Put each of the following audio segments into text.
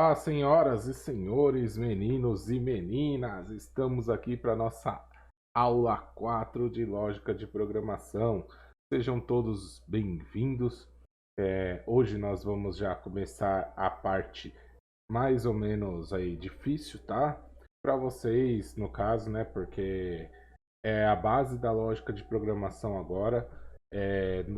Olá, senhoras e senhores, meninos e meninas, estamos aqui para nossa aula 4 de lógica de programação. Sejam todos bem-vindos. Hoje nós vamos já começar a parte mais ou menos aí difícil, tá? Para vocês, no caso, né? Porque é a base da lógica de programação agora.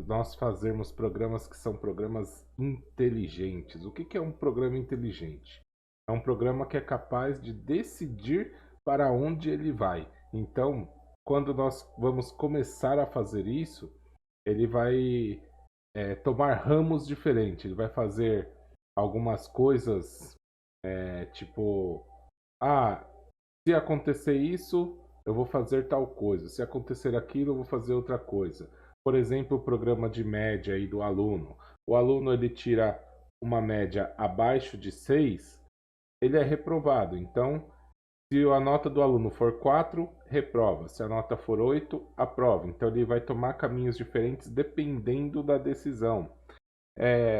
Nós fazermos programas que são programas inteligentes. O que é um programa inteligente? É um programa que é capaz de decidir para onde ele vai. Então, quando nós vamos começar a fazer isso, ele vai tomar ramos diferentes. Ele vai fazer algumas coisas, tipo, se acontecer isso, eu vou fazer tal coisa. Se acontecer aquilo, eu vou fazer outra coisa. Por exemplo, o programa de média aí do aluno. O aluno ele tira uma média abaixo de 6, ele é reprovado. Então, se a nota do aluno for 4, reprova. Se a nota for 8, aprova. Então, ele vai tomar caminhos diferentes dependendo da decisão.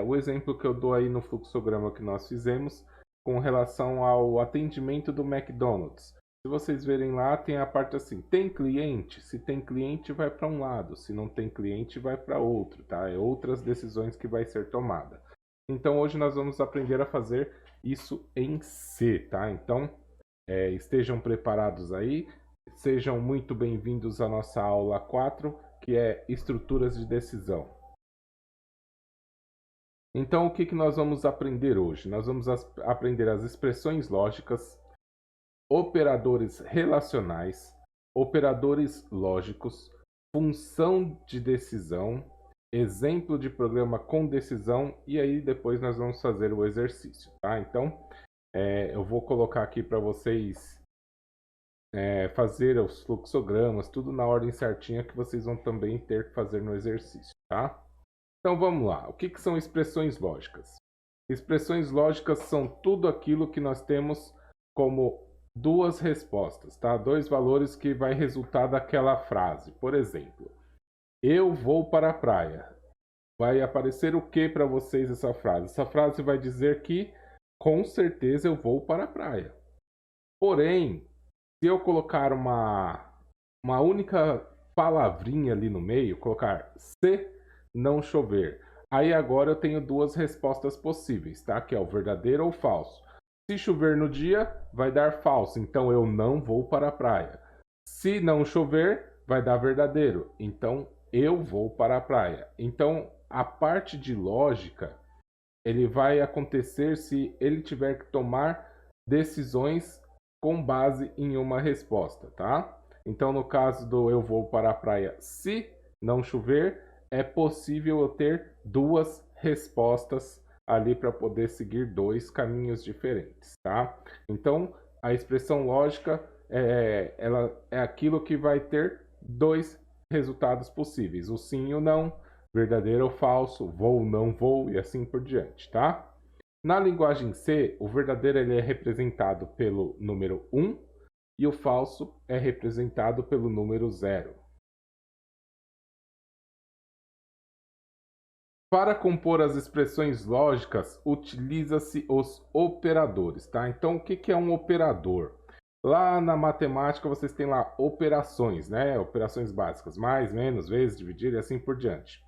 O exemplo que eu dou aí no fluxograma que nós fizemos com relação ao atendimento do McDonald's. Se vocês verem lá, tem a parte assim, tem cliente? Se tem cliente, vai para um lado. Se não tem cliente, vai para outro, tá? É outras decisões que vai ser tomada. Então, hoje nós vamos aprender a fazer isso em C, tá? Então, estejam preparados aí. Sejam muito bem-vindos à nossa aula 4, que é estruturas de decisão. Então, o que nós vamos aprender hoje? Nós vamos aprender as expressões lógicas, operadores relacionais, operadores lógicos, função de decisão, exemplo de programa com decisão e aí depois nós vamos fazer o exercício, tá? Então, eu vou colocar aqui para vocês fazer os fluxogramas, tudo na ordem certinha que vocês vão também ter que fazer no exercício, tá? Então vamos lá. O que são expressões lógicas? Expressões lógicas são tudo aquilo que nós temos como duas respostas, tá? Dois valores que vai resultar daquela frase. Por exemplo, eu vou para a praia. Vai aparecer o que para vocês essa frase? Essa frase vai dizer que com certeza eu vou para a praia. Porém, se eu colocar uma única palavrinha ali no meio, colocar se não chover. Aí agora eu tenho duas respostas possíveis, tá? Que é o verdadeiro ou falso. Se chover no dia, vai dar falso, então eu não vou para a praia. Se não chover, vai dar verdadeiro, então eu vou para a praia. Então a parte de lógica, ele vai acontecer se ele tiver que tomar decisões com base em uma resposta, tá? Então no caso do eu vou para a praia se não chover, é possível eu ter duas respostas ali para poder seguir dois caminhos diferentes, tá? Então, a expressão lógica ela é aquilo que vai ter dois resultados possíveis, o sim e o não, verdadeiro ou falso, vou ou não vou e assim por diante, tá? Na linguagem C, o verdadeiro ele é representado pelo número 1 e o falso é representado pelo número 0. Para compor as expressões lógicas, utiliza-se os operadores, tá? Então, o que é um operador? Lá na matemática, vocês têm lá operações, né? Operações básicas, mais, menos, vezes, dividir e assim por diante.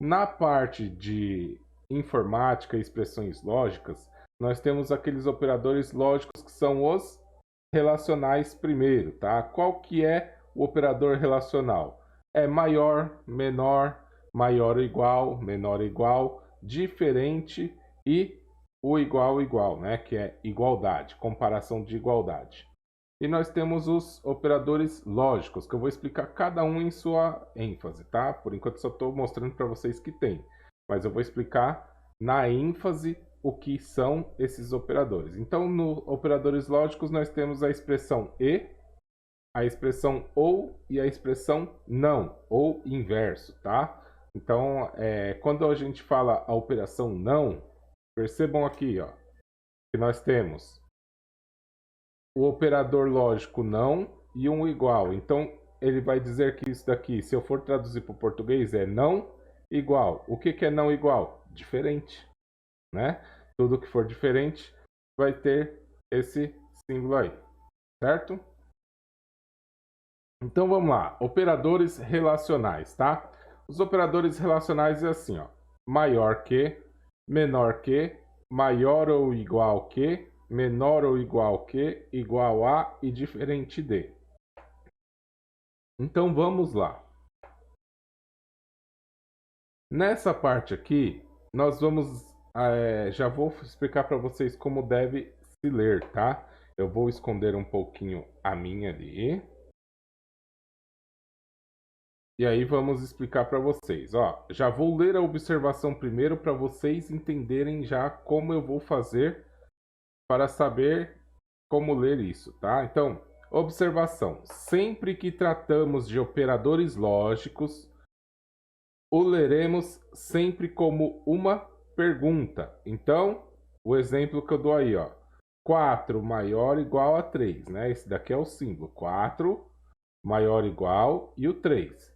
Na parte de informática e expressões lógicas, nós temos aqueles operadores lógicos que são os relacionais primeiro, tá? Qual que é o operador relacional? É maior, menor, maior ou igual, menor ou igual, diferente e o igual igual, né? Que é igualdade, comparação de igualdade. E nós temos os operadores lógicos, que eu vou explicar cada um em sua ênfase, tá? Por enquanto só estou mostrando para vocês que tem, mas eu vou explicar na ênfase o que são esses operadores. Então, no operadores lógicos, nós temos a expressão e, a expressão ou e a expressão não, ou inverso, tá? Então, quando a gente fala a operação não, percebam aqui, ó, que nós temos o operador lógico não e um igual. Então, ele vai dizer que isso daqui, se eu for traduzir para o português, é não igual. O que é não igual? Diferente, né? Tudo que for diferente vai ter esse símbolo aí, certo? Então vamos lá, operadores relacionais, tá? Os operadores relacionais é assim, ó, maior que, menor que, maior ou igual que, menor ou igual que, igual a e diferente de. Então vamos lá. Nessa parte aqui, nós vamos, já vou explicar para vocês como deve se ler, tá? Eu vou esconder um pouquinho a minha ali. E aí vamos explicar para vocês. Ó, já vou ler a observação primeiro para vocês entenderem já como eu vou fazer para saber como ler isso, tá? Então, observação. Sempre que tratamos de operadores lógicos, o leremos sempre como uma pergunta. Então, o exemplo que eu dou aí, ó. 4 maior ou igual a 3, né? Esse daqui é o símbolo. 4 maior ou igual e o 3.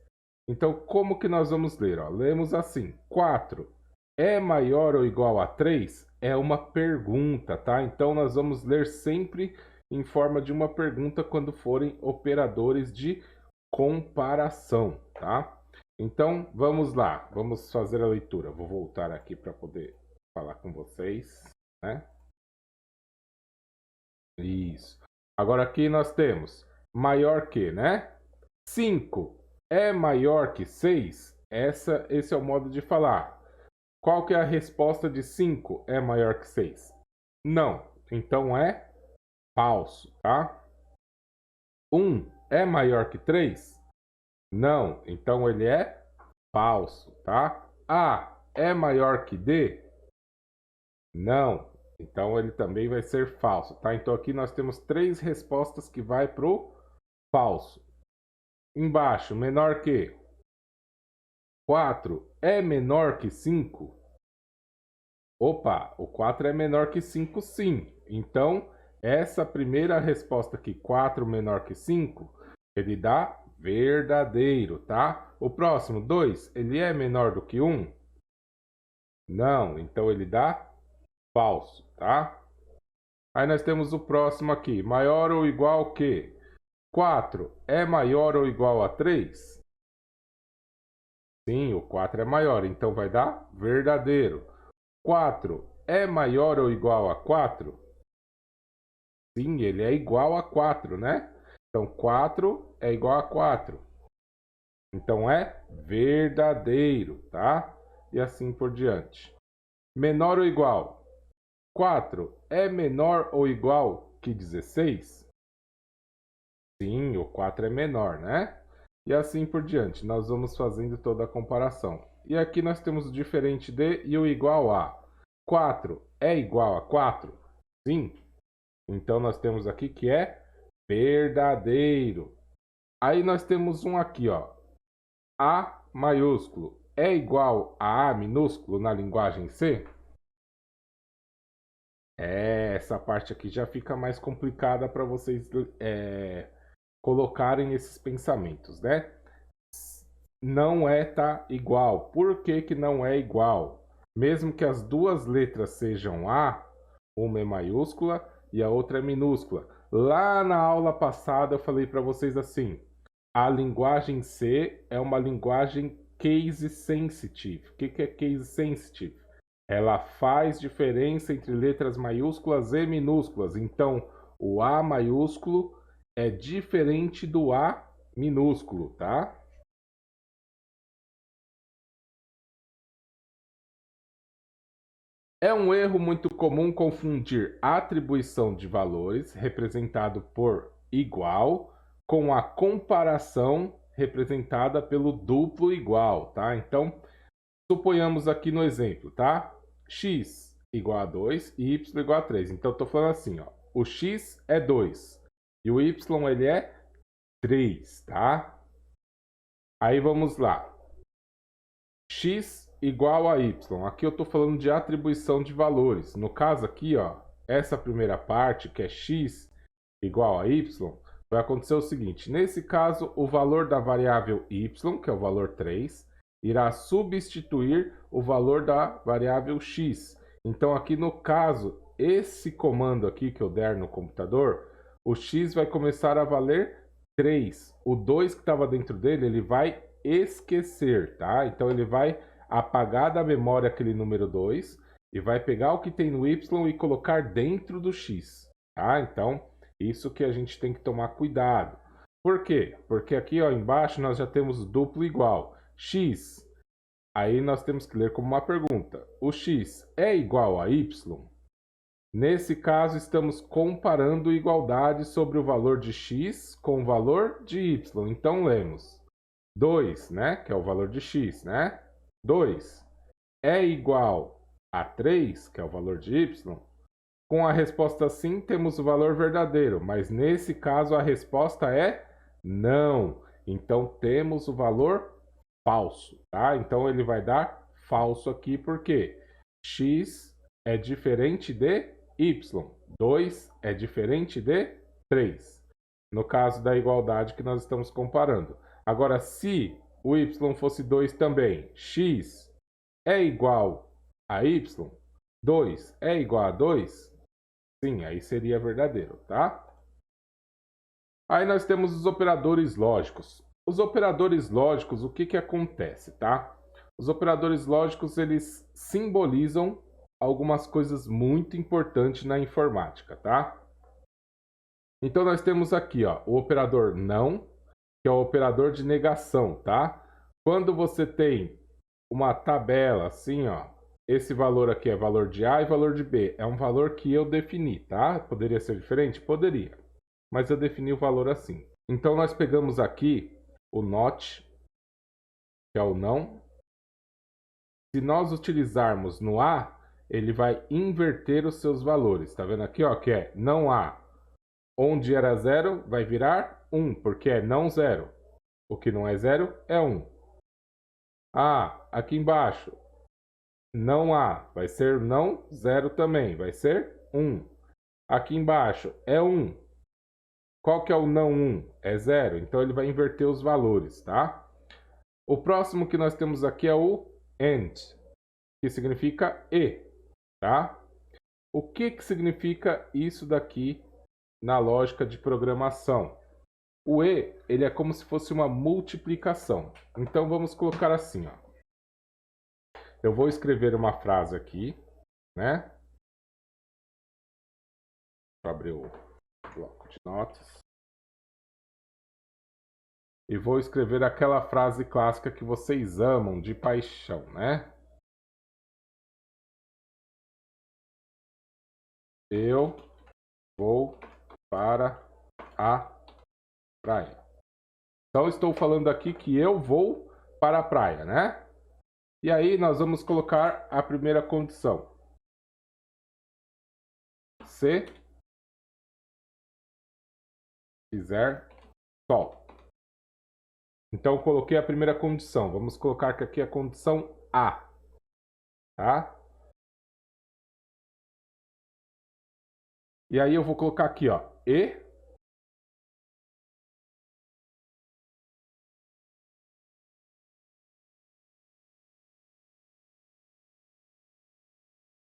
Então, como que nós vamos ler? Ó? Lemos assim: 4 é maior ou igual a 3? É uma pergunta, tá? Então, nós vamos ler sempre em forma de uma pergunta quando forem operadores de comparação, tá? Então, vamos lá, vamos fazer a leitura. Vou voltar aqui para poder falar com vocês, né? Isso. Agora aqui nós temos maior que, né? 5 é maior que 6? Esse é o modo de falar. Qual que é a resposta de 5 é maior que 6? Não. Então é falso, tá? 1 é maior que 3? Não. Então ele é falso, tá? A é maior que D? Não. Então ele também vai ser falso, tá? Então aqui nós temos 3 respostas que vai pro falso. Embaixo, menor que 4 é menor que 5? Opa, o 4 é menor que 5 sim. Então, essa primeira resposta aqui, 4 menor que 5, ele dá verdadeiro, tá? O próximo, 2, ele é menor do que 1? Não, então ele dá falso, tá? Aí nós temos o próximo aqui, maior ou igual que 4 é maior ou igual a 3? Sim, o 4 é maior, então vai dar verdadeiro. 4 é maior ou igual a 4? Sim, ele é igual a 4, né? Então 4 é igual a 4. Então é verdadeiro, tá? E assim por diante. Menor ou igual? 4 é menor ou igual que 16? Sim, o 4 é menor, né? E assim por diante. Nós vamos fazendo toda a comparação. E aqui nós temos o diferente de e o igual a. 4 é igual a 4? Sim. Então nós temos aqui que é verdadeiro. Aí nós temos um aqui, ó. A maiúsculo é igual a minúsculo na linguagem C? Essa parte aqui já fica mais complicada para vocês colocarem esses pensamentos, né? Não é tá igual. Por que que não é igual? Mesmo que as duas letras sejam A, uma é maiúscula e a outra é minúscula. Lá na aula passada eu falei para vocês assim: a linguagem C é uma linguagem case sensitive. O que que é case sensitive? Ela faz diferença entre letras maiúsculas e minúsculas. Então, o A maiúsculo é diferente do A minúsculo, tá? É um erro muito comum confundir atribuição de valores, representado por igual, com a comparação, representada pelo duplo igual, tá? Então, suponhamos aqui no exemplo, tá? X igual a 2 e y igual a 3. Então, estou falando assim, ó. O x é 2 e o y ele é 3, tá? Aí vamos lá. X igual a y. Aqui eu estou falando de atribuição de valores. No caso aqui, ó, essa primeira parte, que é x igual a y, vai acontecer o seguinte. Nesse caso, o valor da variável y, que é o valor 3, irá substituir o valor da variável x. Então, aqui no caso, esse comando aqui que eu der no computador, o x vai começar a valer 3. O 2 que estava dentro dele, ele vai esquecer, tá? Então ele vai apagar da memória aquele número 2 e vai pegar o que tem no y e colocar dentro do x, tá? Então, isso que a gente tem que tomar cuidado. Por quê? Porque aqui, ó, embaixo nós já temos duplo igual. X. Aí nós temos que ler como uma pergunta. O x é igual a y? Nesse caso, estamos comparando igualdade sobre o valor de x com o valor de y. Então, lemos 2, né? Que é o valor de x, né? 2 é igual a 3, que é o valor de y. Com a resposta sim, temos o valor verdadeiro, mas nesse caso a resposta é não. Então, temos o valor falso, tá? Então, ele vai dar falso aqui, porque x é diferente de y. 2 é diferente de 3. No caso da igualdade que nós estamos comparando. Agora, se o y fosse 2 também, x é igual a y, 2 é igual a 2, sim, aí seria verdadeiro, tá? Aí nós temos os operadores lógicos. Os operadores lógicos, o que acontece, tá? Os operadores lógicos, eles simbolizam algumas coisas muito importantes na informática, tá? Então nós temos aqui, ó, o operador não, que é o operador de negação, tá? Quando você tem uma tabela assim, ó, esse valor aqui é valor de A e valor de B, é um valor que eu defini, tá? Poderia ser diferente? Poderia, mas eu defini o valor assim. Então nós pegamos aqui o not, que é o não. Se nós utilizarmos no A, ele vai inverter os seus valores. Tá vendo aqui, ó, que é não A. Onde era 0 vai virar 1, porque é não 0. O que não é 0 é 1. Ah, aqui embaixo, não há, vai ser não 0 também, vai ser 1. Aqui embaixo é 1. Qual que é o não 1? É 0, então ele vai inverter os valores, tá? O próximo que nós temos aqui é o AND, que significa e, tá? O que significa isso daqui na lógica de programação? O e, ele é como se fosse uma multiplicação. Então vamos colocar assim, ó. Eu vou escrever uma frase aqui, né? Vou abrir o bloco de notas. E vou escrever aquela frase clássica que vocês amam de paixão, né? Eu vou para a praia. Então, estou falando aqui que eu vou para a praia, né? E aí, nós vamos colocar a primeira condição. Se fizer sol. Então, coloquei a primeira condição. Vamos colocar aqui a condição A. Tá? E aí, eu vou colocar aqui, ó. E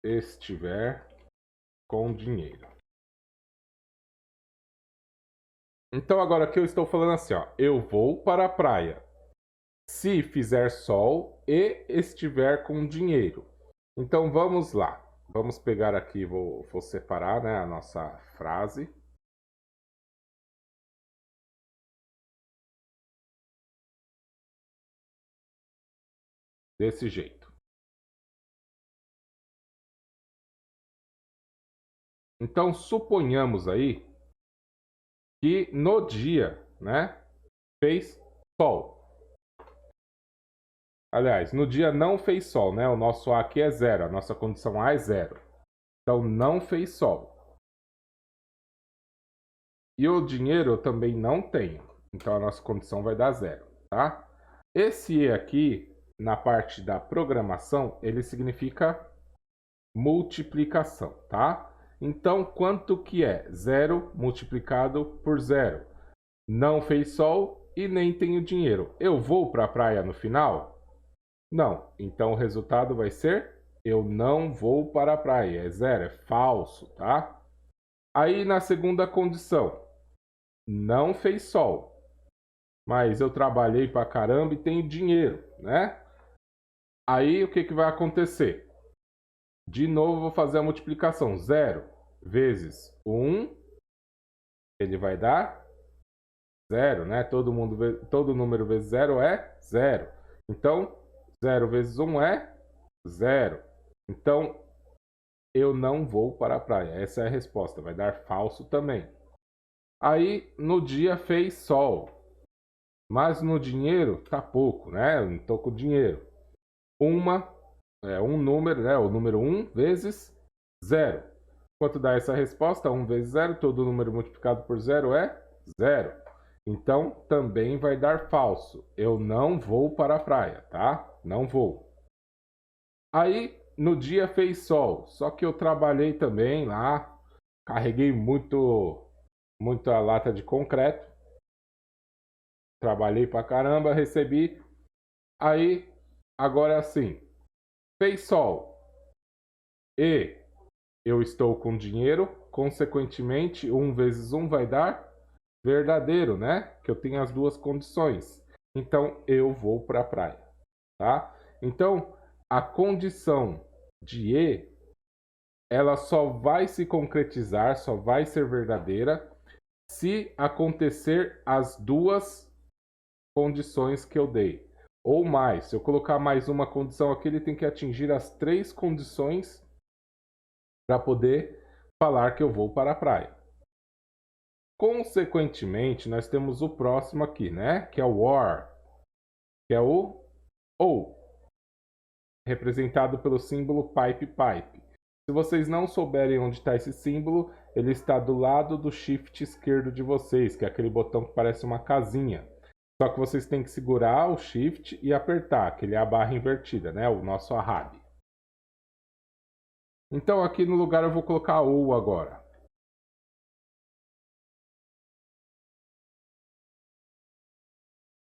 estiver com dinheiro. Então agora aqui eu estou falando assim, ó, eu vou para a praia se fizer sol e estiver com dinheiro. Então vamos lá, vamos pegar aqui, vou separar, né, a nossa frase. Desse jeito. Então suponhamos aí que no dia, né, fez sol. Aliás, no dia não fez sol, né? O nosso A aqui é 0, a nossa condição A é 0. Então não fez sol. E o dinheiro eu também não tenho. Então a nossa condição vai dar 0, tá? Esse E aqui, na parte da programação, ele significa multiplicação, tá? Então, quanto que é? 0 multiplicado por 0. Não fez sol e nem tenho dinheiro. Eu vou para a praia no final? Não. Então, o resultado vai ser Eu não vou para a praia. É zero, é falso, tá? Aí na segunda condição, não fez sol, mas eu trabalhei pra caramba e tenho dinheiro, né? Aí o que que vai acontecer? De novo, vou fazer a multiplicação. Zero vezes 1, ele vai dar zero, né? Todo número vezes zero é zero. Então, zero vezes 1 é zero. Então, eu não vou para a praia. Essa é a resposta. Vai dar falso também. Aí, no dia fez sol. Mas no dinheiro tá pouco, né? Eu não tô com dinheiro. Um número, né? O número 1 vezes zero. Quanto dá essa resposta? 1 vezes zero. Todo número multiplicado por zero é zero. Então, também vai dar falso. Eu não vou para a praia, tá? Não vou. Aí, no dia fez sol. Só que eu trabalhei também lá. Carreguei muita lata de concreto. Trabalhei pra caramba, recebi. Aí, agora é assim. Fez sol e eu estou com dinheiro. Consequentemente, 1 vezes 1 vai dar verdadeiro, né? Que eu tenho as duas condições. Então, eu vou para a praia, tá? Então, a condição de E, ela só vai se concretizar, só vai ser verdadeira se acontecer as duas condições que eu dei. Ou mais, se eu colocar mais uma condição aqui, ele tem que atingir as 3 condições para poder falar que eu vou para a praia. Consequentemente, nós temos o próximo aqui, né? Que é o or, que é o ou, representado pelo símbolo pipe pipe. Se vocês não souberem onde está esse símbolo, ele está do lado do shift esquerdo de vocês, que é aquele botão que parece uma casinha. Só que vocês têm que segurar o shift e apertar, que ele é a barra invertida, né? O nosso arrabe. Então aqui no lugar eu vou colocar ou agora.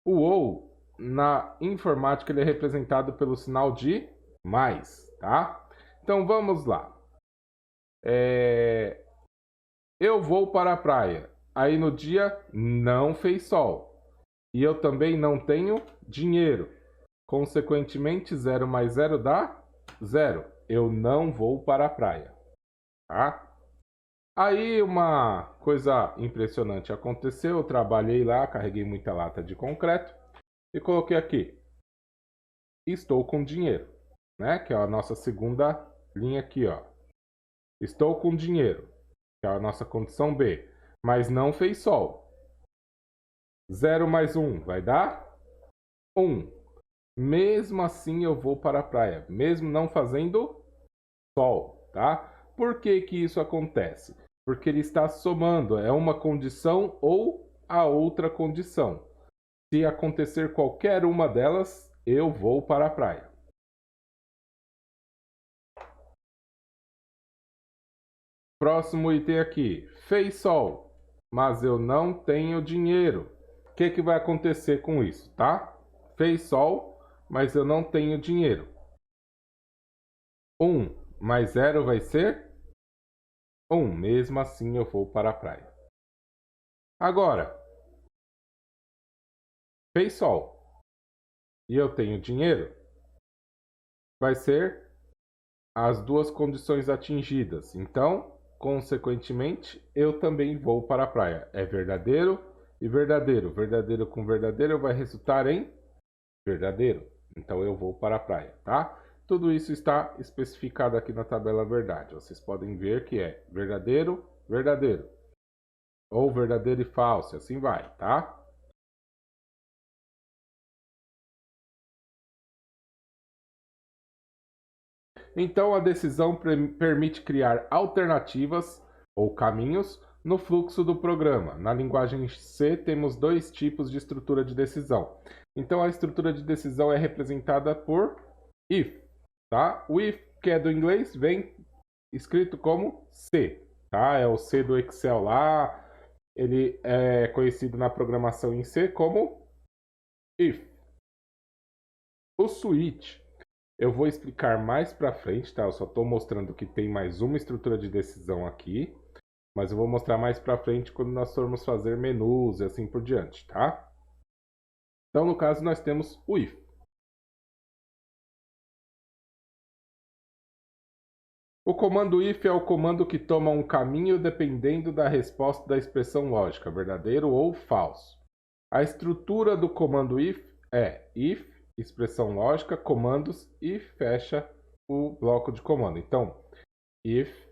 O ou, na informática, ele é representado pelo sinal de mais, tá? Então vamos lá. Eu vou para a praia. Aí no dia não fez sol. E eu também não tenho dinheiro. Consequentemente, 0 mais 0 dá 0. Eu não vou para a praia, tá? Aí uma coisa impressionante aconteceu. Eu trabalhei lá, carreguei muita lata de concreto e coloquei aqui: estou com dinheiro, né? Que é a nossa segunda linha aqui, ó. Estou com dinheiro, que é a nossa condição B, mas não fez sol. 0 mais 1 vai dar 1. Mesmo assim eu vou para a praia, mesmo não fazendo sol, tá? Por que que isso acontece? Porque ele está somando, é uma condição ou a outra condição. Se acontecer qualquer uma delas, eu vou para a praia. Próximo item aqui. Fez sol, mas eu não tenho dinheiro. O que que vai acontecer com isso, tá? Fez sol, mas eu não tenho dinheiro. 1 mais 0 vai ser 1. Mesmo assim eu vou para a praia. Agora, fez sol e eu tenho dinheiro, vai ser as duas condições atingidas. Então, consequentemente, eu também vou para a praia. É verdadeiro e verdadeiro. Verdadeiro com verdadeiro vai resultar em verdadeiro. Então eu vou para a praia, tá? Tudo isso está especificado aqui na tabela verdade. Vocês podem ver que é verdadeiro, verdadeiro. Ou verdadeiro e falso, assim vai, tá? Então, a decisão permite criar alternativas ou caminhos no fluxo do programa. Na linguagem C, temos dois tipos de estrutura de decisão. Então, a estrutura de decisão é representada por if, tá? O if, que é do inglês, vem escrito como C, tá? É o C do Excel lá. Ele é conhecido na programação em C como if. O switch Eu vou explicar mais para frente, tá? Eu só estou mostrando que tem mais uma estrutura de decisão aqui, mas eu vou mostrar mais para frente quando nós formos fazer menus e assim por diante, tá? Então, no caso, nós temos o if. O comando if é o comando que toma um caminho dependendo da resposta da expressão lógica, verdadeiro ou falso. A estrutura do comando if é if, expressão lógica, comandos e fecha o bloco de comando. Então, if,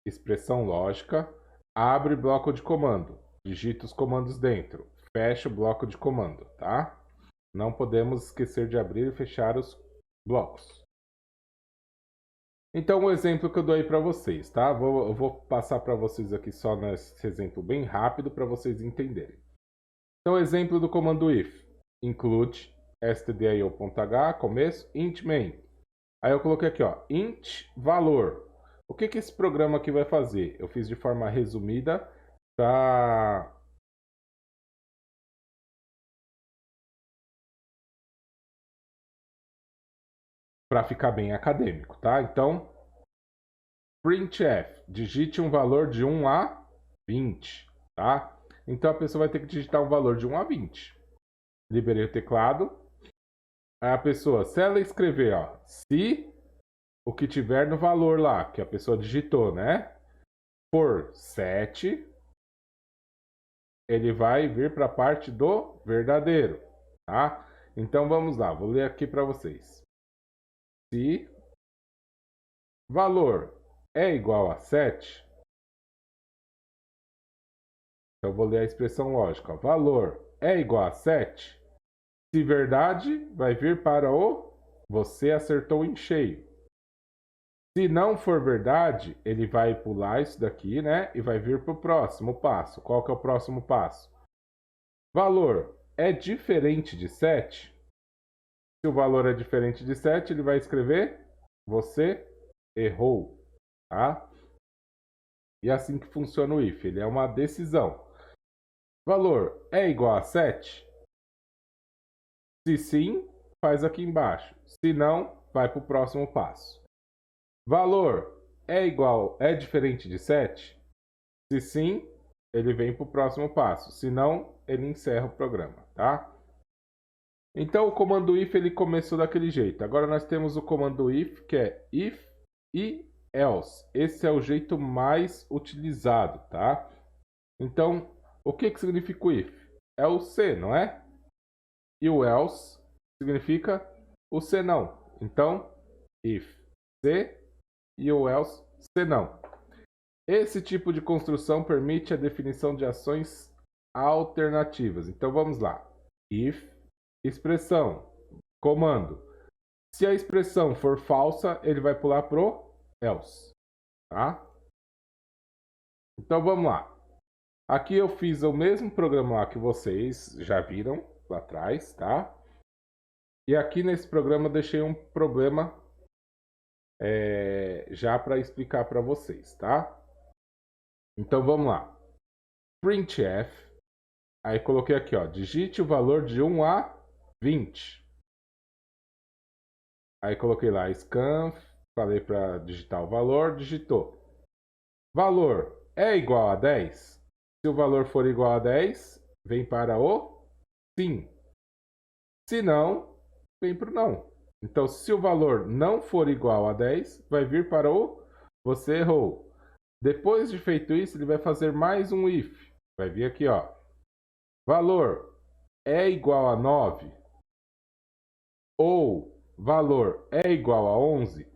expressão lógica, abre bloco de comando, digita os comandos dentro, fecha o bloco de comando, tá? Não podemos esquecer de abrir e fechar os blocos. Então, o exemplo que eu dou aí para vocês, tá? Eu vou passar para vocês aqui só nesse exemplo bem rápido para vocês entenderem. Então, exemplo do comando if, include stdio.h, começo, int main. Aí eu coloquei aqui, ó, int valor. O que que esse programa aqui vai fazer? Eu fiz de forma resumida para ficar bem acadêmico, tá? Então, printf, digite um valor de 1 a 20, tá? Então a pessoa vai ter que digitar um valor de 1 a 20. Liberei o teclado. Aí a pessoa, se ela escrever, ó, se o que tiver no valor lá, que a pessoa digitou, né, for 7, ele vai vir para a parte do verdadeiro, tá? Então vamos lá, vou ler aqui para vocês. Se valor é igual a 7, então vou ler a expressão lógica. Valor é igual a 7. Se verdade, vai vir para o você acertou em cheio. Se não for verdade, ele vai pular isso daqui, né? E vai vir para o próximo passo. Qual que é o próximo passo? Valor é diferente de 7? Se o valor é diferente de 7, ele vai escrever você errou, tá? E é assim que funciona o if, ele é uma decisão. Valor é igual a 7? Se sim, faz aqui embaixo. Se não, vai para o próximo passo. Valor é diferente de 7? Se sim, ele vem para o próximo passo. Se não, ele encerra o programa, tá? Então o comando if ele começou daquele jeito. Agora nós temos o comando if, que é if e else. Esse é o jeito mais utilizado, tá? Então, o que que significa o if? É o se, não é? E o else significa o se não. Então, if se e o else se não. Esse tipo de construção permite a definição de ações alternativas. Então vamos lá. If, expressão, comando. Se a expressão for falsa, ele vai pular pro else, tá? Então vamos lá. Aqui eu fiz o mesmo programa lá que vocês já viram lá atrás, tá? E aqui nesse programa eu deixei um problema já para explicar para vocês, tá? Então vamos lá. Printf. Aí coloquei aqui, ó, digite o valor de 1 a 20. Aí coloquei lá scan, falei para digitar o valor, digitou. Valor é igual a 10? Se o valor for igual a 10, vem para o sim. Se não, vem para o não. Então, se o valor não for igual a 10, vai vir para o você errou. Depois de feito isso, ele vai fazer mais um if. Vai vir aqui, ó. Valor é igual a 9 ou valor é igual a 11?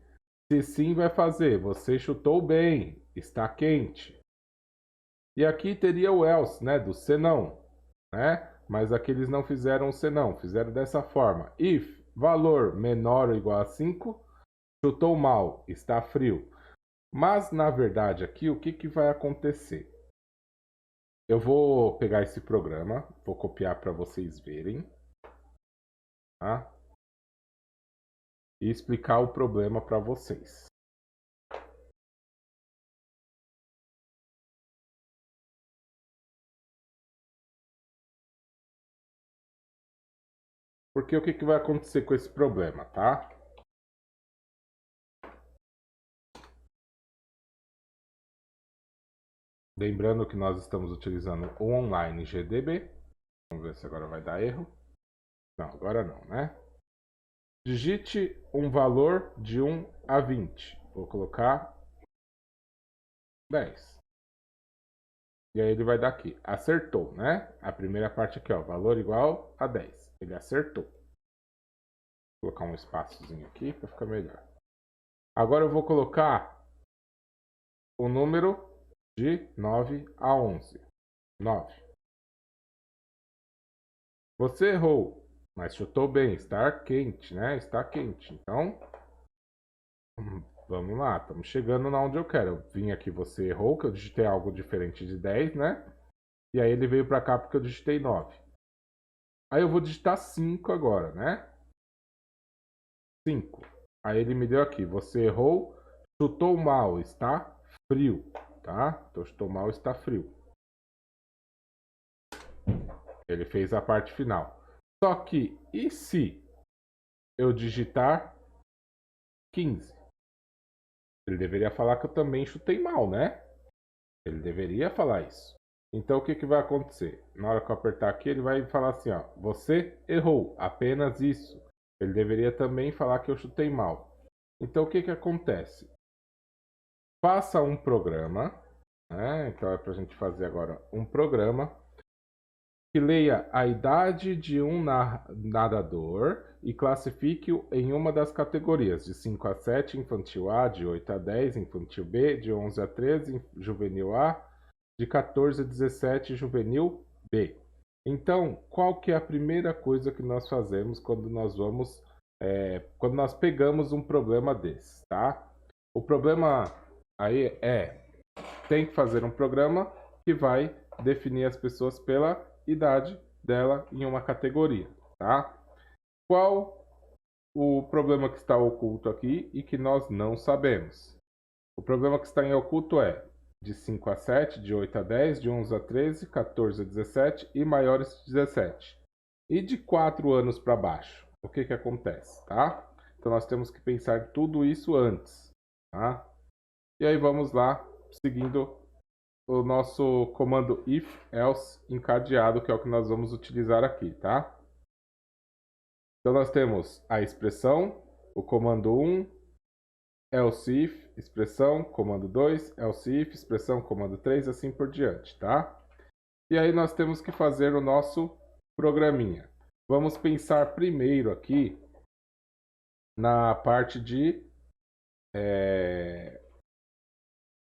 Se sim, vai fazer você chutou bem, está quente. E aqui teria o else, né, do senão, né? Mas aqui eles não fizeram o senão, fizeram dessa forma. If valor menor ou igual a 5, chutou mal, está frio. Mas na verdade aqui o que vai acontecer? Eu vou pegar esse programa, vou copiar para vocês verem, tá? E explicar o problema para vocês. Porque o que vai acontecer com esse problema, tá? Lembrando que nós estamos utilizando o online GDB. Vamos ver se agora vai dar erro. Não, agora não, né? Digite um valor de 1 a 20. Vou colocar 10. E aí ele vai dar aqui. Acertou, né? A primeira parte aqui, ó. Valor igual a 10. Ele acertou. Vou colocar um espaçozinho aqui para ficar melhor. Agora eu vou colocar o número de 9 a 11. 9. Você errou, mas chutou bem. Está quente, né? Está quente. Então, vamos lá. Estamos chegando na onde eu quero. Eu vim aqui, você errou, que eu digitei algo diferente de 10, né? E aí ele veio para cá porque eu digitei 9. Aí eu vou digitar 5 agora, né? 5. Aí ele me deu aqui. Você errou, chutou mal, está frio, tá? Então chutou mal, está frio. Ele fez a parte final. Só que, e se eu digitar 15? Ele deveria falar que eu também chutei mal, né? Ele deveria falar isso. Então o que, que vai acontecer? Na hora que eu apertar aqui, ele vai falar assim, ó. Você errou, apenas isso. Ele deveria também falar que eu chutei mal. Então o que, que acontece? Faça um programa, né? Então é para a gente fazer agora um programa que leia a idade de um nadador e classifique-o em uma das categorias, de 5 a 7, infantil A, de 8 a 10, infantil B, de 11 a 13, juvenil A, de 14 a 17, juvenil B. Então, qual que é a primeira coisa que nós fazemos quando nós vamos, quando nós pegamos um problema desse, tá? O problema aí tem que fazer um programa que vai definir as pessoas pela idade dela em uma categoria, tá? Qual o problema que está oculto aqui e que nós não sabemos? O problema que está em oculto é de 5 a 7, de 8 a 10, de 11 a 13, 14 a 17 e maiores de 17. E de 4 anos para baixo, o que que acontece, tá? Então nós temos que pensar tudo isso antes, tá? E aí vamos lá, seguindo o nosso comando if else encadeado, que é o que nós vamos utilizar aqui, tá? Então nós temos a expressão, o comando 1, else if, expressão, comando 2, else if, expressão, comando 3, assim por diante, tá? E aí nós temos que fazer o nosso programinha. Vamos pensar primeiro aqui na parte de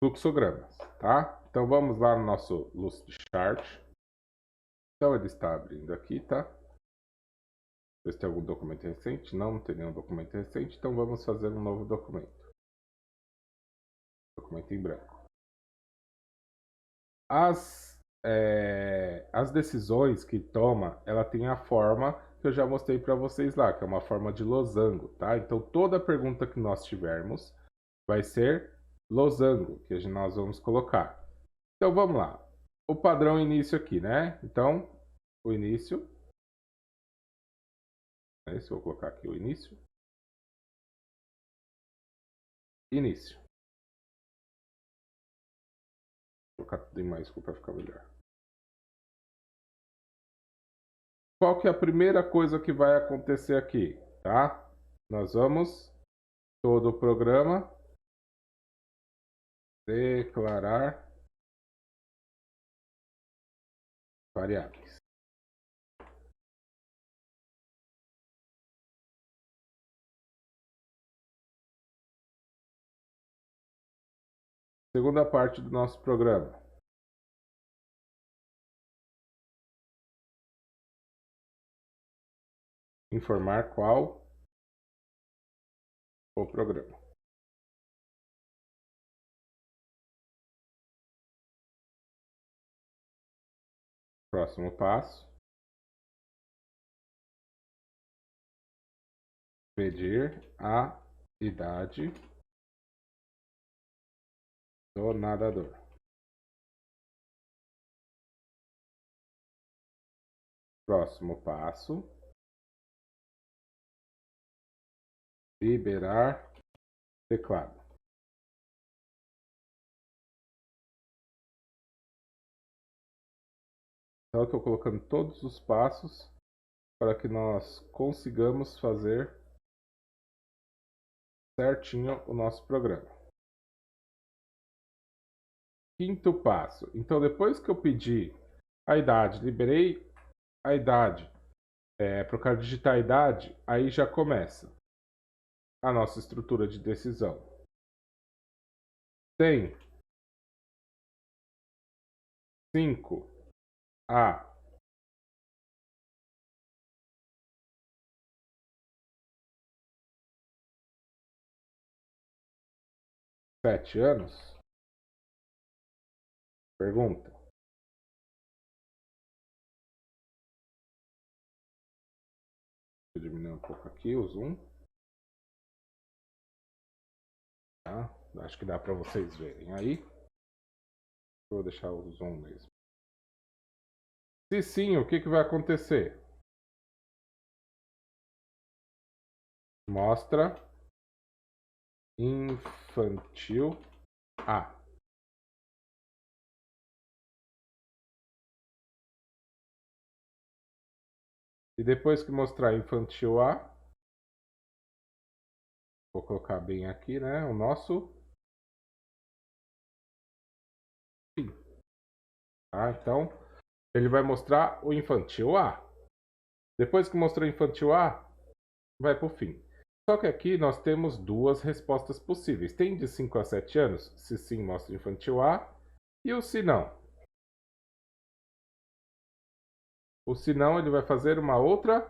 fluxogramas, tá? Então vamos lá no nosso Lucidchart. Então ele está abrindo aqui, tá? Ver se tem algum documento recente. Não, não tem nenhum documento recente, então vamos fazer um novo documento. Documento em branco. As decisões que toma, ela tem a forma que eu já mostrei para vocês lá, que é uma forma de losango, tá? Então toda pergunta que nós tivermos vai ser losango, que nós vamos colocar. Então vamos lá. O padrão início aqui, né? Então, o início. Esse, vou colocar aqui o início. Início. Vou colocar tudo em maiúsculo para ficar melhor. Qual que é a primeira coisa que vai acontecer aqui, tá? Nós vamos, todo o programa, declarar variáveis. Segunda parte do nosso programa. Informar qual o programa. Próximo passo. Pedir a idade do nadador. Próximo passo. Liberar teclado. Então eu estou colocando todos os passos para que nós consigamos fazer certinho o nosso programa. Quinto passo. Então depois que eu pedi a idade, liberei a idade, para o cara digitar a idade, aí já começa a nossa estrutura de decisão. Tem 5 a 7 anos? Pergunta. Deixa eu diminuir um pouco aqui o zoom. Tá? Acho que dá para vocês verem aí. Vou deixar o zoom mesmo. Se sim, o que vai acontecer? Mostra infantil A. E depois que mostrar infantil A, vou colocar bem aqui, né? O nosso fim. Tá? Então, ele vai mostrar o infantil A. Depois que mostrou infantil A, vai para o fim. Só que aqui nós temos duas respostas possíveis. Tem de 5 a 7 anos? Se sim, mostra infantil A. E o se não? O se não, ele vai fazer uma outra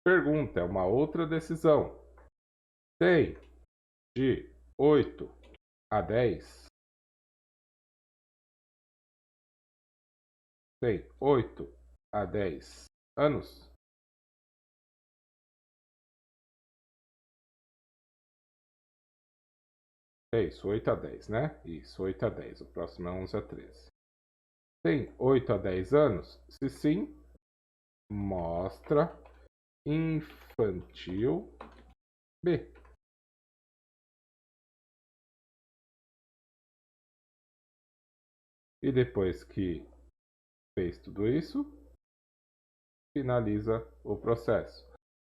pergunta, uma outra decisão. Tem de 8 a 10? Tem 8 a 10 anos? É isso, 8 a 10, né? Isso, 8 a 10. O próximo é 11 a 13. Tem 8 a 10 anos? Se sim, mostra infantil B. E depois que fez tudo isso, finaliza o processo.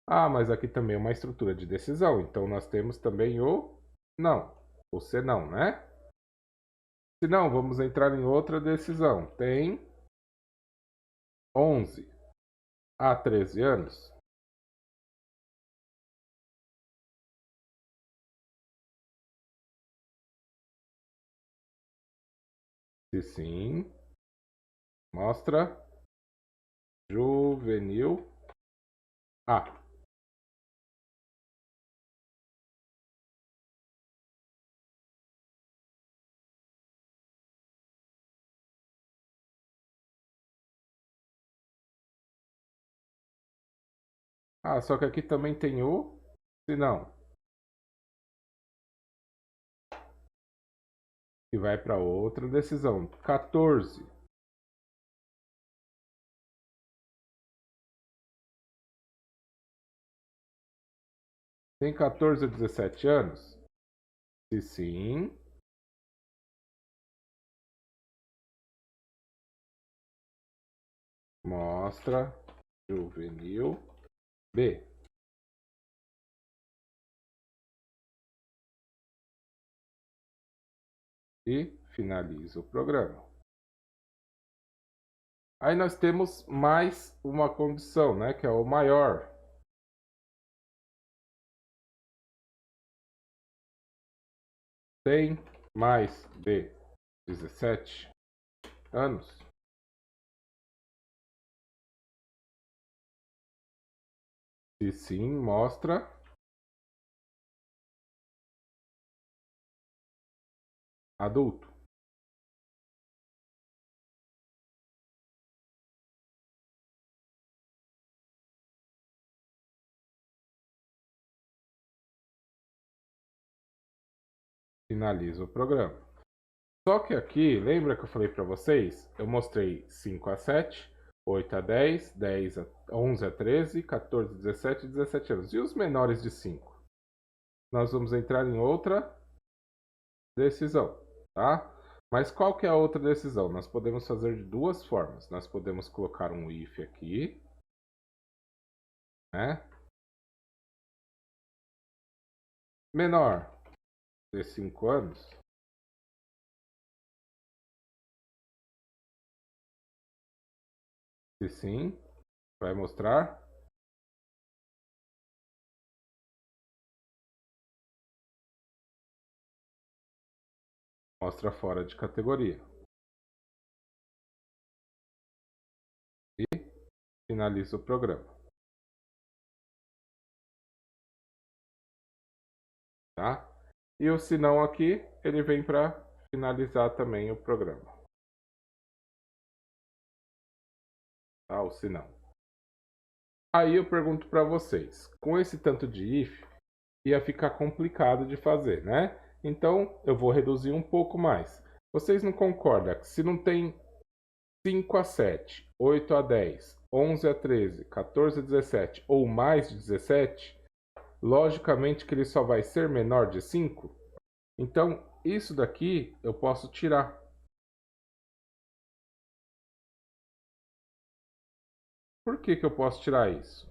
Ah, mas aqui também é uma estrutura de decisão. Então nós temos também o não, o se não, né? Se não, vamos entrar em outra decisão. Tem 11 a 13 anos? Se sim, mostra juvenil A. Ah, só que aqui também tem o se não. E vai para outra decisão. 14. Tem 14 a 17 anos? Se sim, mostra juvenil B. E finaliza o programa. Aí nós temos mais uma condição, né, que é o maior. Tem mais de 17 anos? Se sim, mostra adulto. Finaliza o programa. Só que aqui, lembra que eu falei para vocês? Eu mostrei 5 a 7, 8 a 10, 10 a 11 a 13, 14 a 17 e 17 anos. E os menores de 5? Nós vamos entrar em outra decisão, tá? Mas qual que é a outra decisão? Nós podemos fazer de duas formas. Nós podemos colocar um if aqui, né? Menor de 5 anos. Se sim, vai mostrar. Mostra fora de categoria. E finaliza o programa. Tá? E o senão aqui, ele vem para finalizar também o programa. Tá? O senão. Aí eu pergunto para vocês, com esse tanto de if, ia ficar complicado de fazer, né? Então eu vou reduzir um pouco mais. Vocês não concordam que se não tem 5 a 7, 8 a 10, 11 a 13, 14 a 17 ou mais de 17, logicamente que ele só vai ser menor de 5? Então, isso daqui eu posso tirar. Por que que eu posso tirar isso?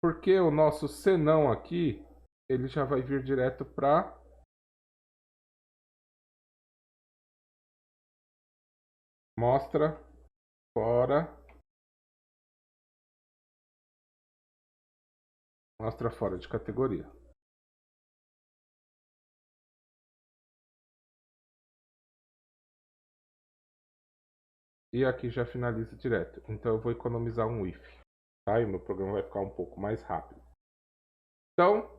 Porque o nosso senão aqui, ele já vai vir direto para mostra fora. Mostra fora de categoria. E aqui já finaliza direto. Então eu vou economizar um if. Tá? E meu programa vai ficar um pouco mais rápido. Então,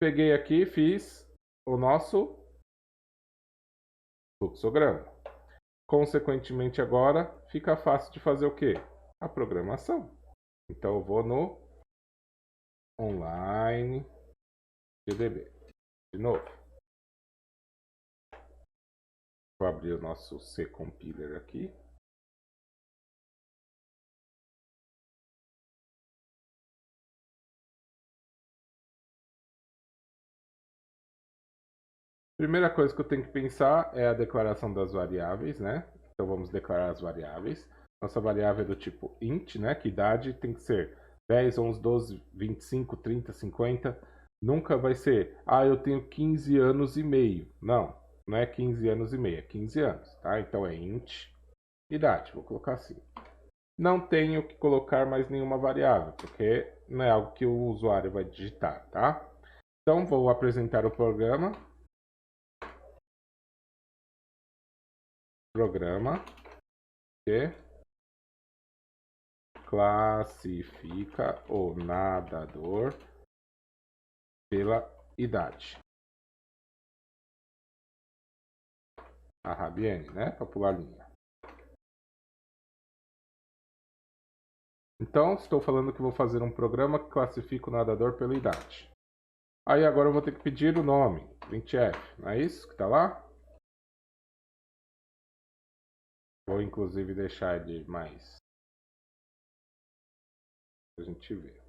peguei aqui e fiz o nosso fluxograma. Consequentemente agora fica fácil de fazer o quê? A programação. Então eu vou no online GDB. De novo. Vou abrir o nosso C compiler aqui. Primeira coisa que eu tenho que pensar é a declaração das variáveis, né? Então vamos declarar as variáveis. Nossa variável é do tipo int, né? Que idade tem que ser 10, 11, 12, 25, 30, 50. Nunca vai ser, eu tenho 15 anos e meio. Não, não é 15 anos e meio, é 15 anos, tá? Então é int idade, vou colocar assim. Não tenho que colocar mais nenhuma variável, porque não é algo que o usuário vai digitar, tá? Então vou apresentar o programa. Programa que classifica o nadador pela idade. A Rabiene, né? Para pular a linha. Então, estou falando que vou fazer um programa que classifica o nadador pela idade. Aí agora eu vou ter que pedir o nome, printf, não é isso que está lá? Vou inclusive deixar ele mais para a gente ver.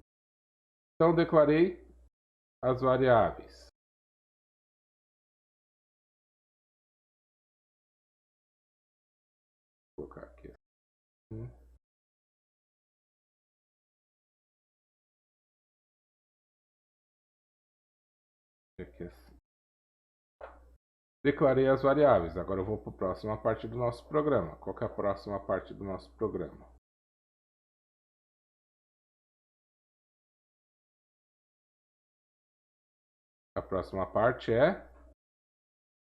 Então declarei as variáveis. Vou colocar aqui assim. Aqui assim. Declarei as variáveis. Agora eu vou para a próxima parte do nosso programa. Qual que é a próxima parte do nosso programa? A próxima parte é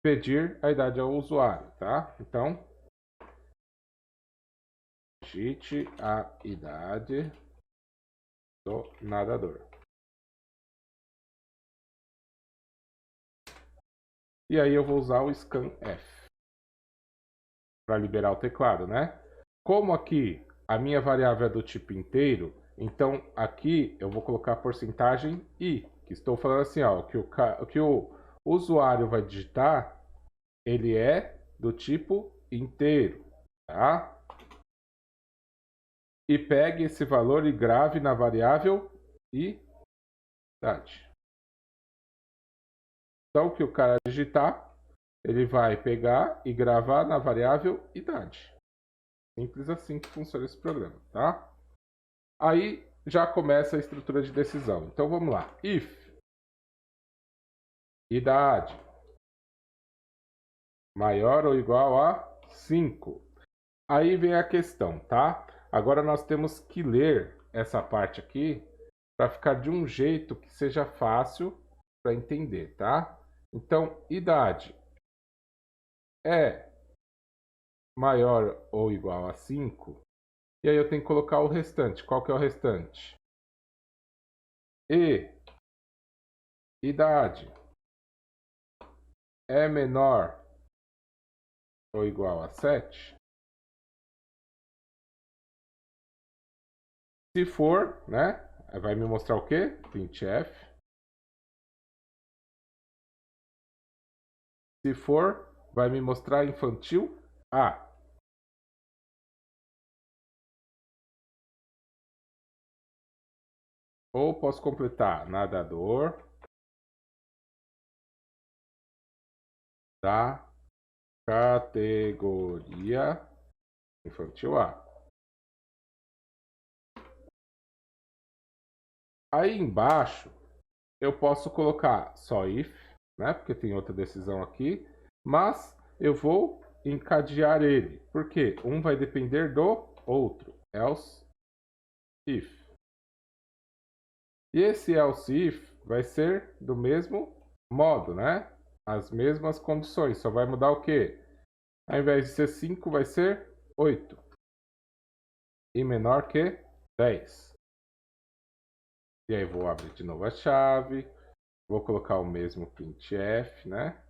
pedir a idade ao usuário, tá? Então, digite a idade do nadador. E aí eu vou usar o scanf para liberar o teclado, né? Como aqui a minha variável é do tipo inteiro, então aqui eu vou colocar a porcentagem i, que estou falando assim, ó, que o usuário vai digitar, ele é do tipo inteiro, tá? E pegue esse valor e grave na variável idade. Então, o que o cara digitar, ele vai pegar e gravar na variável idade. Simples assim que funciona esse programa, tá? Aí já começa a estrutura de decisão. Então vamos lá. If idade maior ou igual a 5. Aí vem a questão, tá? Agora nós temos que ler essa parte aqui para ficar de um jeito que seja fácil para entender, tá? Então, idade é maior ou igual a 5. E aí eu tenho que colocar o restante. Qual que é o restante? E idade é menor ou igual a 7? Se for, né? Vai me mostrar o quê? Printf. Se for, vai me mostrar infantil A. Ou posso completar nadador da categoria infantil A. Aí embaixo eu posso colocar só if, né? Porque tem outra decisão aqui, mas eu vou encadear ele, porque um vai depender do outro. Else if. E esse else if vai ser do mesmo modo, né? As mesmas condições, só vai mudar o quê? Ao invés de ser 5, vai ser 8. E menor que 10. E aí vou abrir de novo a chave. Vou colocar o mesmo printf, né?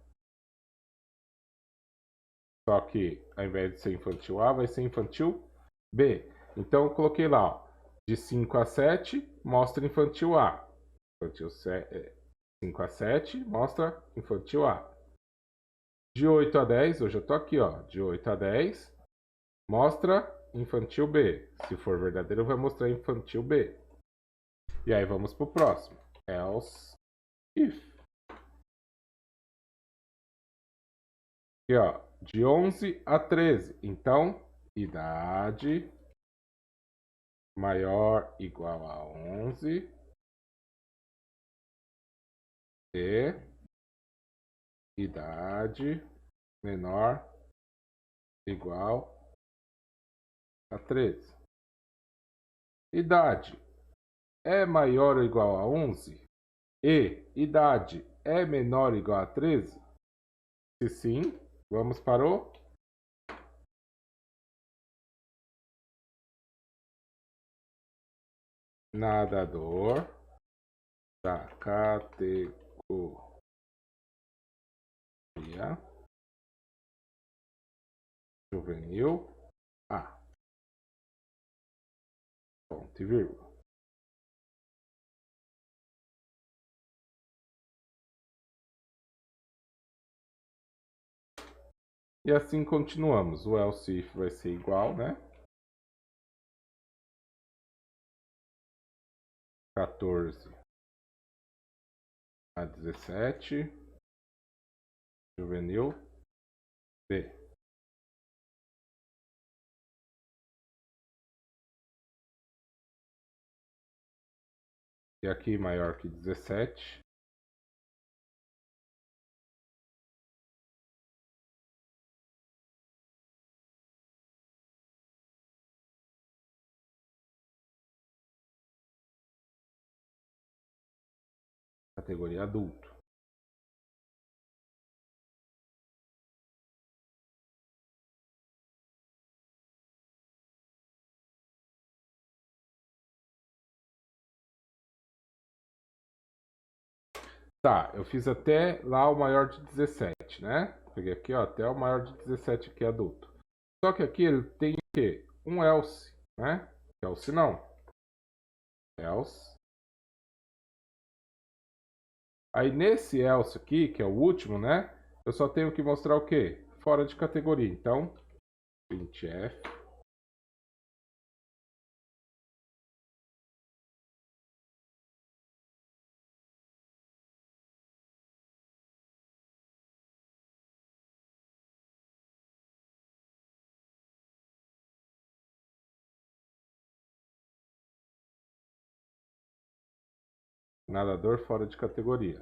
Só que ao invés de ser infantil A, vai ser infantil B. Então eu coloquei lá, ó, de 5 a 7, mostra infantil A. Infantil 5 a 7, mostra infantil A. De 8 a 10, hoje eu tô aqui, ó, de 8 a 10, mostra infantil B. Se for verdadeiro, vai mostrar infantil B. E aí vamos pro próximo. Else if. Aqui, ó, de 11 a 13. Então, idade maior igual a 11 e idade menor igual a 13. Idade é maior ou igual a 11 e idade é menor ou igual a 13? Se sim, vamos para o nadador da categoria juvenil A. Ponto e vírgula. E assim continuamos. O else if vai ser igual, né? 14 a 17. Juvenil B. E aqui maior que 17. Categoria adulto. Tá, eu fiz até lá o maior de 17, né? Peguei aqui, ó, até o maior de 17 aqui, adulto. Só que aqui ele tem o quê? Um else, né? Else não. Else. Aí nesse else aqui, que é o último, né? Eu só tenho que mostrar o quê? Fora de categoria. Então, printf nadador fora de categoria.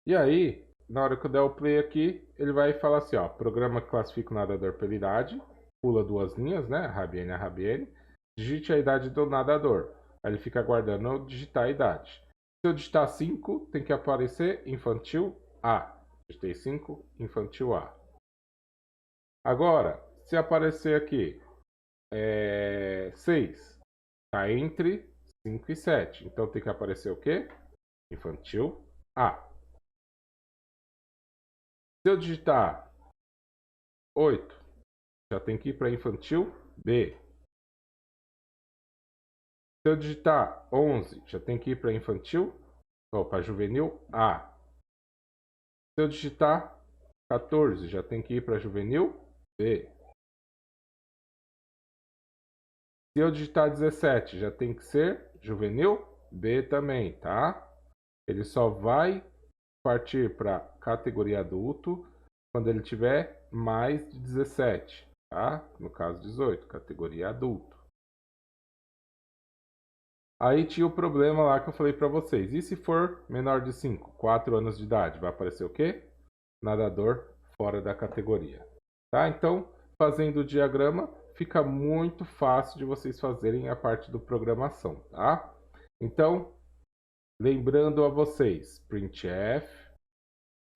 E aí, na hora que eu der o play aqui, ele vai falar assim, ó, programa classifica o nadador pela idade, pula 2 linhas, né, RABN a RABN, digite a idade do nadador. Aí ele fica aguardando eu digitar a idade. Se eu digitar 5, tem que aparecer infantil A. Digitei 5, infantil A. Agora, se aparecer aqui 6, está entre 5 e 7. Então tem que aparecer o quê? Infantil A. Se eu digitar 8, já tem que ir para infantil B. Se eu digitar 11, já tem que ir para infantil, ou para juvenil A. Se eu digitar 14, já tem que ir para juvenil B. Se eu digitar 17, já tem que ser juvenil B também, tá? Ele só vai partir para categoria adulto quando ele tiver mais de 17, tá? No caso 18, categoria adulto. Aí tinha o problema lá que eu falei para vocês. E se for menor de 5, 4 anos de idade, vai aparecer o quê? Nadador fora da categoria. Tá? Então, fazendo o diagrama, fica muito fácil de vocês fazerem a parte do programação, tá? Então, lembrando a vocês, printf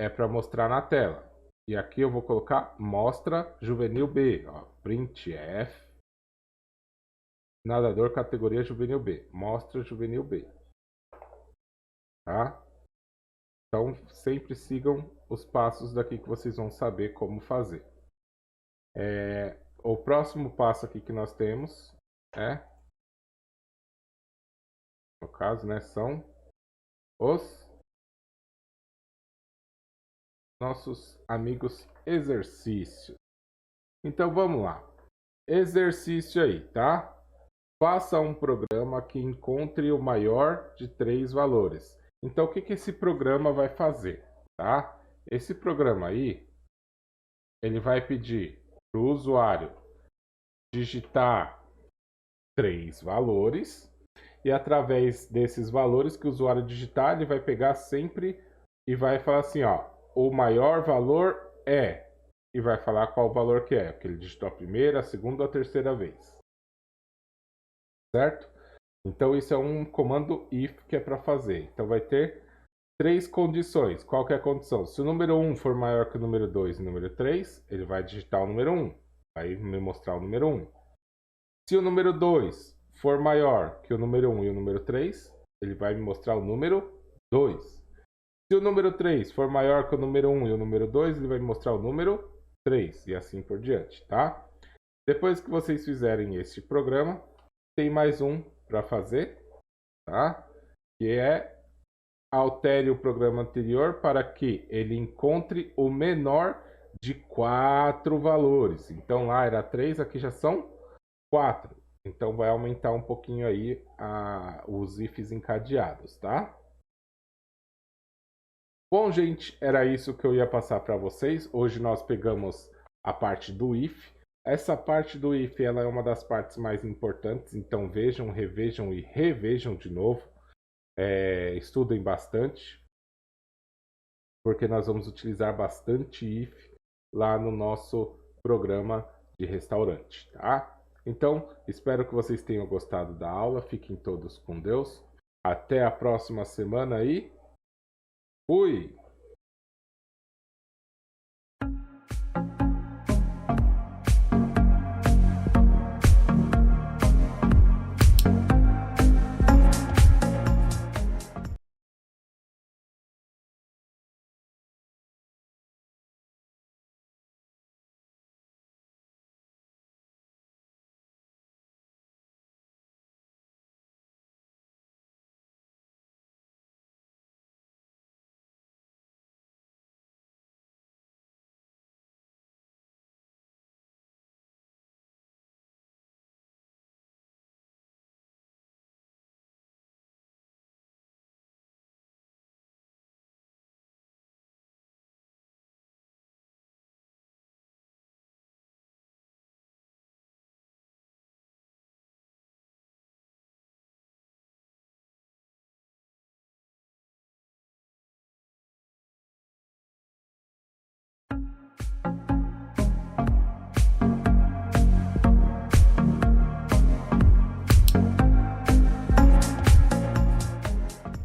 é para mostrar na tela. E aqui eu vou colocar mostra juvenil B, ó, printf nadador categoria juvenil B, mostra juvenil B. Tá? Então, sempre sigam os passos daqui que vocês vão saber como fazer. O próximo passo aqui que nós temos no caso, né, são os nossos amigos exercícios. Então, vamos lá. Exercício aí, tá? Faça um programa que encontre o maior de 3 valores. Então, o que esse programa vai fazer, tá? Esse programa aí, ele vai pedir para o usuário digitar 3 valores e através desses valores que o usuário digitar, ele vai pegar sempre e vai falar assim, ó, o maior valor é, e vai falar qual valor que é, porque ele digitou a primeira, a segunda ou a terceira vez. Certo? Então isso é um comando if que é para fazer. Então vai ter 3 condições. Qual que é a condição? Se o número 1 for maior que o número 2 e o número 3, ele vai digitar o número 1. Vai me mostrar o número 1. Se o número 2 for maior que o número 1 e o número 3, ele vai me mostrar o número 2. Se o número 3 for maior que o número 1 e o número 2, ele vai me mostrar o número 3 e assim por diante, tá? Depois que vocês fizerem este programa, tem mais um para fazer, tá? Que é altere o programa anterior para que ele encontre o menor de 4 valores. Então lá era 3, aqui já são 4. Então vai aumentar um pouquinho aí os ifs encadeados, tá? Bom, gente, era isso que eu ia passar para vocês. Hoje nós pegamos a parte do if. Essa parte do if ela é uma das partes mais importantes, então vejam, revejam e revejam de novo. Estudem bastante, porque nós vamos utilizar bastante if lá no nosso programa de restaurante, tá? Então, espero que vocês tenham gostado da aula. Fiquem todos com Deus. Até a próxima semana e fui!